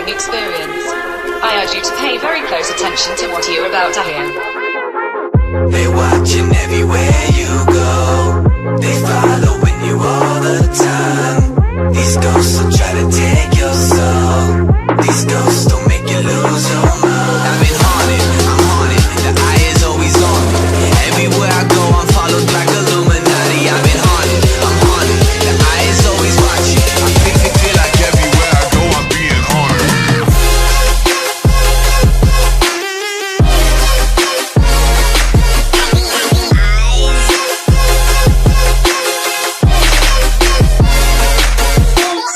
listening experience. I urge you to pay very close attention to what you're about to hear. They watching everywhere you go. They following you all the time. These ghosts will try to take your soul. These ghosts don't make you lose your mind. I've been haunted, I'm haunted. The eye is always on me. Everywhere I go, I'm followed like Illuminati. I've been haunted, I'm haunted. The eye is always watching. I feel like everywhere I go, I'm being haunted.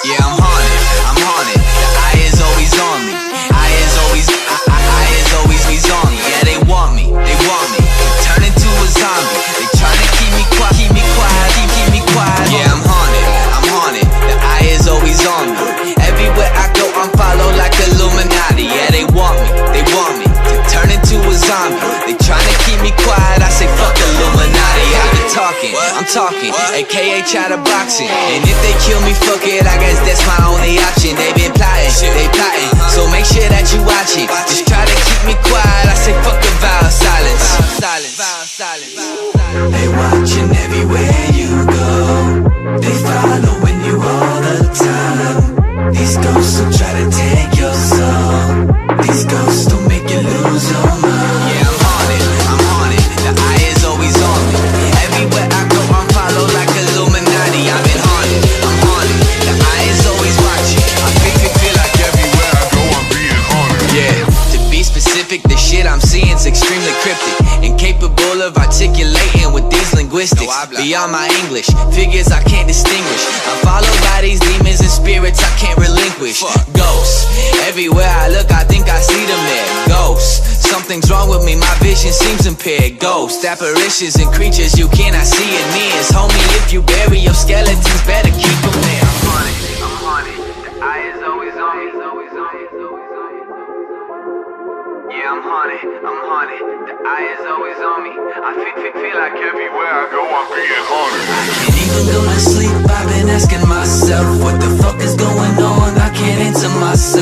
Yeah, I'm haunted. The eye is always on me. Eye is always on me. Yeah, they want me. Turn into a zombie. They tryna keep me quiet. Yeah, I'm haunted. The eye is always on me. Everywhere I go, I'm followed like Illuminati. Yeah, they want me to turn into a zombie. They tryna keep me quiet. I say fuck Illuminati. I've been talking, I'm talking. AKA try to box it. And if they kill me, fuck it. I guess that's my only option. They been plotting. So make sure that you watch it. Just try to keep me quiet. I say fuck the vow of silence. They watching everywhere you go. They following you all the time. These ghosts will try to take your soul. These ghosts don't make you lose your mind. Yeah, I'm haunted. The eye is always on me. Everywhere I go, I'm followed like Illuminati. I've been haunted. I'm haunted. The eye is always watching. I feel like everywhere I go, I'm being haunted. Yeah, to be specific, the shit I'm seeing's extremely cryptic. Incapable of articulating with these linguistics. Beyond my English, figures I can't distinguish. I'm followed by these demons and spirits I can't relinquish. Ghosts, everywhere I look, I think I see them there. Ghosts, something's wrong with me, my vision seems impaired. Ghosts, apparitions and creatures you cannot see in mirrors. Homie, if you bury your skeletons, better keep them there. I'm haunted. The eye is always on me. Yeah, I'm haunted. The eye is always on me. I feel like everywhere I go, I'm being haunted. I can't even go to sleep. I've been asking myself, what the fuck is going on? I can't answer myself.